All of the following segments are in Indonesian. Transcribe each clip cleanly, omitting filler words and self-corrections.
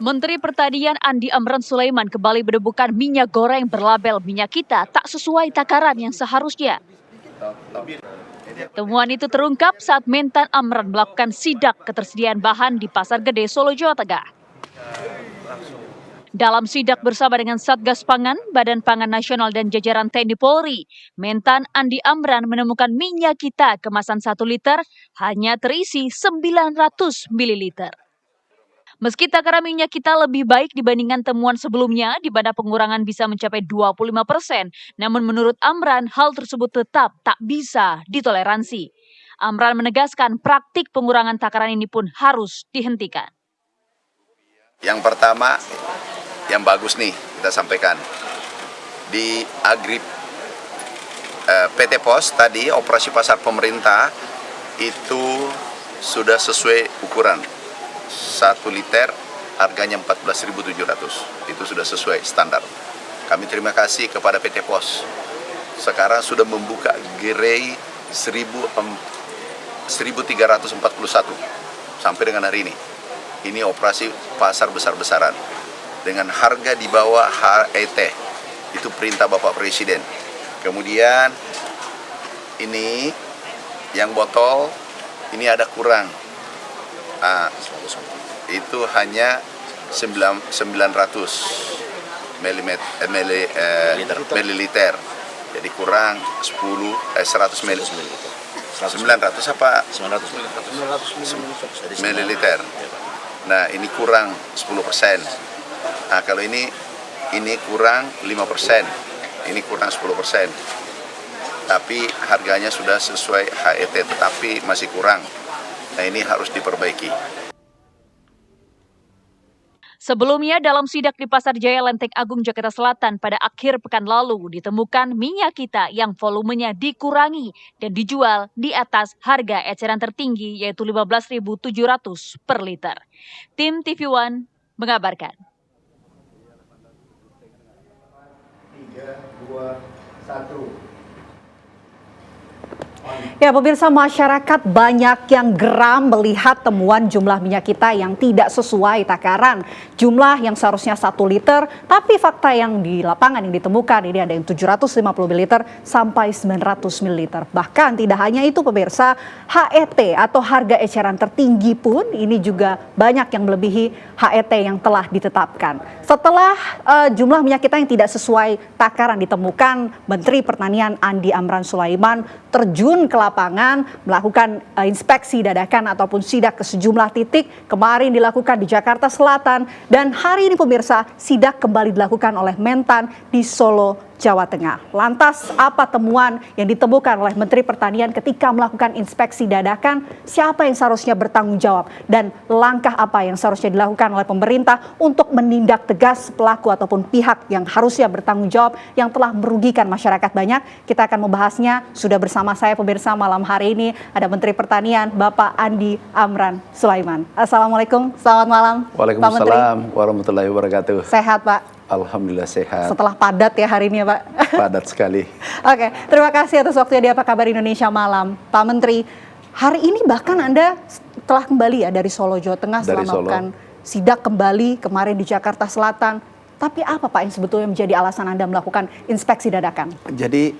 Menteri Pertanian Andi Amran Sulaiman kembali menemukan minyak goreng berlabel minyak kita tak sesuai takaran yang seharusnya. Temuan itu terungkap saat Mentan Amran melakukan sidak ketersediaan bahan di Pasar Gede, Solo, Jawa Tengah. Dalam sidak bersama dengan Satgas Pangan, Badan Pangan Nasional dan jajaran TNI Polri, Mentan Andi Amran menemukan minyak kita kemasan 1 liter hanya terisi 900 ml. Meski takaran minyak kita lebih baik dibandingkan temuan sebelumnya, di mana pengurangan bisa mencapai 25%, namun menurut Amran, hal tersebut tetap tak bisa ditoleransi. Amran menegaskan praktik pengurangan takaran ini pun harus dihentikan. Yang pertama, yang bagus nih kita sampaikan di Agrip PT Pos tadi operasi pasar pemerintah itu sudah sesuai ukuran 1 liter harganya 14.700, itu sudah sesuai standar. Kami terima kasih kepada PT Pos, sekarang sudah membuka gerai 1341 sampai dengan hari ini. Ini operasi pasar besar-besaran dengan harga di bawah HET, itu perintah Bapak Presiden. Kemudian ini yang botol ini ada kurang, itu hanya 900 mililiter, jadi kurang 100 mililiter. 900 apa? 900 mililiter. Nah ini kurang 10%. Nah kalau ini kurang 5%, ini kurang 10%. Tapi harganya sudah sesuai HET, tetapi masih kurang. Nah ini harus diperbaiki. Sebelumnya dalam sidak di Pasar Jaya Lenteng Agung, Jakarta Selatan pada akhir pekan lalu ditemukan minyak kita yang volumenya dikurangi dan dijual di atas harga eceran tertinggi yaitu 15.700 per liter. Tim TV One mengabarkan. 3, 2, 1. Ya, pemirsa, masyarakat banyak yang geram melihat temuan jumlah minyak kita yang tidak sesuai takaran. Jumlah yang seharusnya 1 liter, tapi fakta yang di lapangan yang ditemukan ini ada yang 750 ml sampai 900 ml. Bahkan tidak hanya itu pemirsa, HET atau harga eceran tertinggi pun ini juga banyak yang melebihi HET yang telah ditetapkan. Setelah jumlah minyak kita yang tidak sesuai takaran ditemukan, Menteri Pertanian Andi Amran Sulaiman terjun ke lapangan melakukan inspeksi dadakan ataupun sidak ke sejumlah titik. Kemarin dilakukan di Jakarta Selatan dan hari ini pemirsa sidak kembali dilakukan oleh Mentan di Solo, Jawa Tengah. Lantas apa temuan yang ditemukan oleh Menteri Pertanian ketika melakukan inspeksi dadakan? Siapa yang seharusnya bertanggung jawab dan langkah apa yang seharusnya dilakukan oleh pemerintah untuk menindak tegas pelaku ataupun pihak yang harusnya bertanggung jawab yang telah merugikan masyarakat banyak? Kita akan membahasnya. Sudah bersama saya pemirsa malam hari ini ada Menteri Pertanian Bapak Andi Amran Sulaiman. Assalamualaikum, selamat malam. Waalaikumsalam warahmatullahi wabarakatuh. Sehat Pak? Alhamdulillah sehat. Setelah padat ya hari ini ya Pak. Padat sekali. Oke, terima kasih atas waktunya di Apa Kabar Indonesia Malam. Pak Menteri, hari ini bahkan Anda telah kembali ya dari Solo, Jawa Tengah setelah melakukan sidak kembali kemarin di Jakarta Selatan. Tapi apa Pak yang sebetulnya menjadi alasan Anda melakukan inspeksi dadakan? Jadi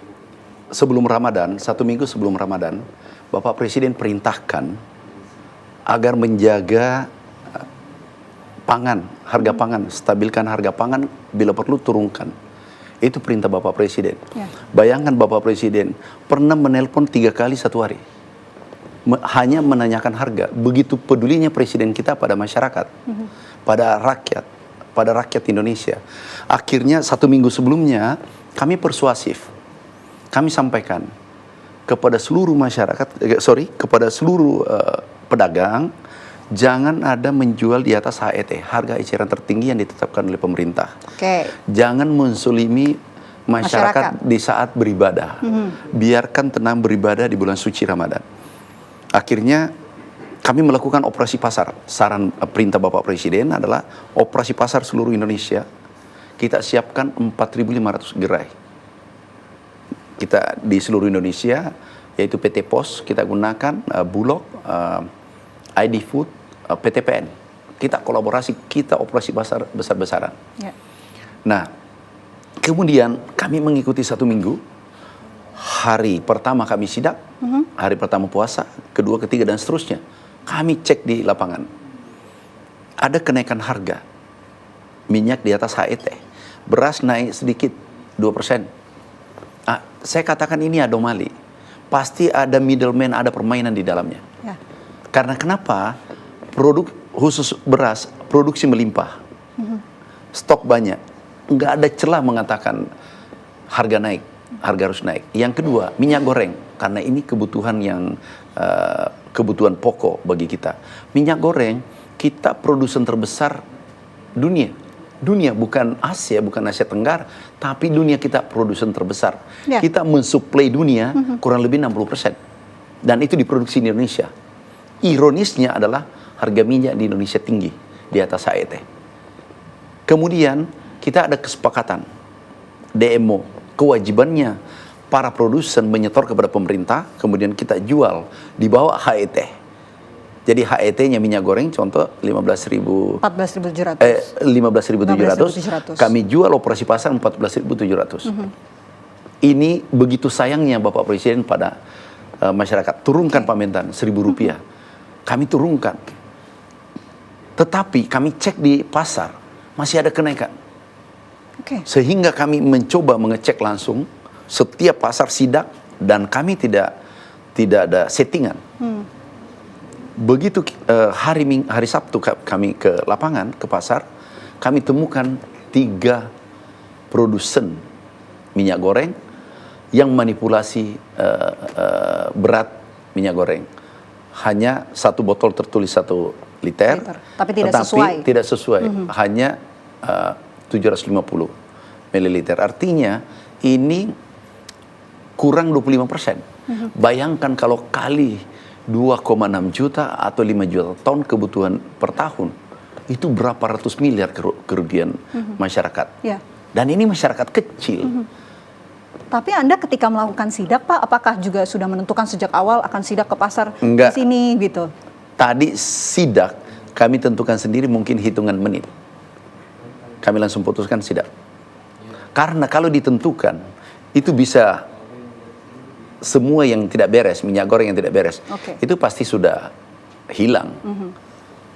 sebelum Ramadan, 1 minggu sebelum Ramadan, Bapak Presiden perintahkan agar menjaga pangan, harga pangan, stabilkan harga pangan, bila perlu turunkan. Itu perintah Bapak Presiden. Ya. Bayangkan Bapak Presiden pernah menelpon 3 kali 1 hari. Hanya menanyakan harga. Begitu pedulinya Presiden kita pada masyarakat, pada rakyat Indonesia. Akhirnya 1 minggu sebelumnya kami persuasif. Kami sampaikan kepada seluruh masyarakat, kepada seluruh pedagang, jangan ada menjual di atas HET, harga eceran tertinggi yang ditetapkan oleh pemerintah. Jangan mensulimi masyarakat di saat beribadah. Biarkan tenang beribadah di bulan suci Ramadan. Akhirnya kami melakukan operasi pasar. Saran perintah Bapak Presiden adalah operasi pasar seluruh Indonesia. Kita siapkan 4.500 gerai. Kita di seluruh Indonesia, yaitu PT Pos, kita gunakan Bulog, ID Food, PTPN, kita kolaborasi, kita operasi pasar besar-besaran. Ya. Nah, kemudian kami mengikuti 1 minggu. Hari pertama kami sidak, hari pertama puasa, kedua, ketiga, dan seterusnya. Kami cek di lapangan. Ada kenaikan harga. Minyak di atas HET. Beras naik sedikit, 2%. Saya katakan ini anomali. Pasti ada middleman, ada permainan di dalamnya. Ya. Karena kenapa? Produk khusus beras, produksi melimpah. Stok banyak. Nggak ada celah mengatakan harga naik, harga harus naik. Yang kedua, minyak goreng. Karena ini kebutuhan yang kebutuhan pokok bagi kita. Minyak goreng, kita produsen terbesar dunia. Dunia, bukan Asia, bukan Asia Tenggara, tapi dunia kita produsen terbesar. Ya. Kita mensuplai dunia kurang lebih 60%. Dan itu diproduksi di Indonesia. Ironisnya adalah harga minyak di Indonesia tinggi, di atas HET. Kemudian kita ada kesepakatan, DMO, kewajibannya para produsen menyetor kepada pemerintah, kemudian kita jual di bawah HET. Jadi HET-nya minyak goreng contoh 15.000 14.700. 15.700, kami jual operasi pasar 14.700. Ini begitu sayangnya Bapak Presiden pada masyarakat. Turunkan Pak Mentan, Rp1.000. Kami turunkan. Tetapi kami cek di pasar, masih ada kenaikan. Sehingga kami mencoba mengecek langsung setiap pasar sidak, dan kami tidak ada settingan. Begitu hari Sabtu kami ke lapangan, ke pasar, kami temukan 3 produsen minyak goreng yang manipulasi berat minyak goreng. Hanya 1 botol tertulis 1 liter, tapi tidak sesuai. Hanya 750 ml. Artinya ini kurang 25%. Bayangkan kalau kali 2,6 juta atau 5 juta ton kebutuhan per tahun, itu berapa ratus miliar kerugian masyarakat. Ya. Dan ini masyarakat kecil. Tapi Anda ketika melakukan sidak, Pak, apakah juga sudah menentukan sejak awal akan sidak ke pasar Enggak. di sini gitu? Tadi sidak kami tentukan sendiri mungkin hitungan menit. Kami langsung putuskan sidak. Karena kalau ditentukan, itu bisa semua yang tidak beres, minyak goreng yang tidak beres, itu pasti sudah hilang.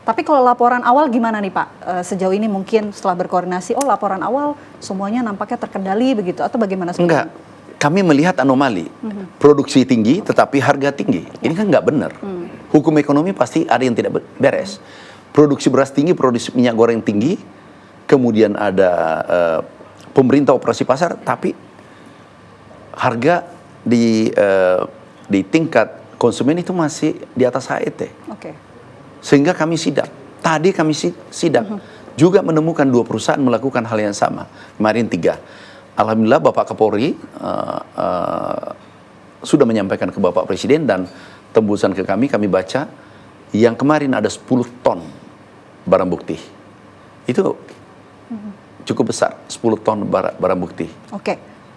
Tapi kalau laporan awal gimana nih Pak? Sejauh ini mungkin setelah berkoordinasi, laporan awal semuanya nampaknya terkendali begitu, atau bagaimana sebenarnya? Enggak, kami melihat anomali. Produksi tinggi tetapi harga tinggi. Ini kan nggak benar. Hukum ekonomi pasti ada yang tidak beres. Produksi beras tinggi, produksi minyak goreng tinggi, kemudian ada pemerintah operasi pasar, tapi harga di tingkat konsumen itu masih di atas HET. Sehingga kami sidak. Tadi kami sidak juga menemukan 2 perusahaan melakukan hal yang sama. Kemarin 3. Alhamdulillah Bapak Kapolri sudah menyampaikan ke Bapak Presiden, dan tembusan ke kami baca yang kemarin ada 10 ton barang bukti. Itu cukup besar, 10 ton barang bukti.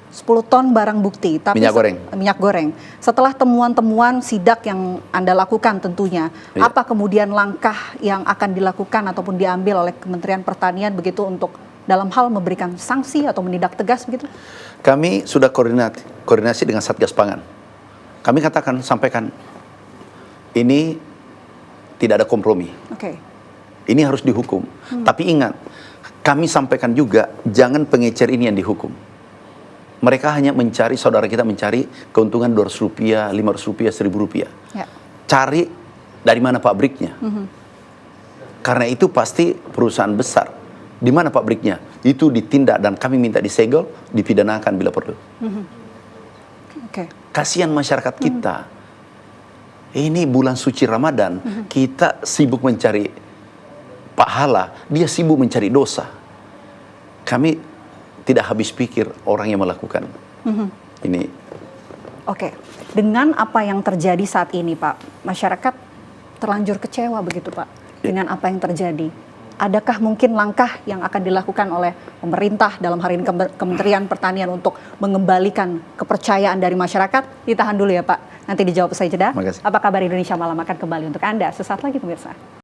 10 ton barang bukti, tapi minyak goreng. Setelah temuan-temuan sidak yang Anda lakukan tentunya, apa kemudian langkah yang akan dilakukan ataupun diambil oleh Kementerian Pertanian begitu untuk dalam hal memberikan sanksi atau menindak tegas begitu? Kami sudah koordinasi dengan Satgas Pangan. Kami sampaikan, ini tidak ada kompromi. Ini harus dihukum. Tapi ingat, kami sampaikan juga, jangan pengecer ini yang dihukum. Mereka hanya mencari, saudara kita mencari keuntungan Rp200, Rp500, Rp1.000. Cari dari mana pabriknya. Karena itu pasti perusahaan besar. Di mana pabriknya? Itu ditindak, dan kami minta disegel, dipidanakan bila perlu. Kasihan masyarakat kita. Ini bulan suci Ramadan, kita sibuk mencari pahala, dia sibuk mencari dosa. Kami tidak habis pikir orang yang melakukan ini. Dengan apa yang terjadi saat ini, Pak, masyarakat terlanjur kecewa begitu, Pak, dengan apa yang terjadi. Adakah mungkin langkah yang akan dilakukan oleh pemerintah dalam hari ini Kementerian Pertanian untuk mengembalikan kepercayaan dari masyarakat? Ditahan dulu ya Pak, nanti dijawab usai jeda. Apa kabar Indonesia Malam akan kembali untuk Anda sesaat lagi pemirsa.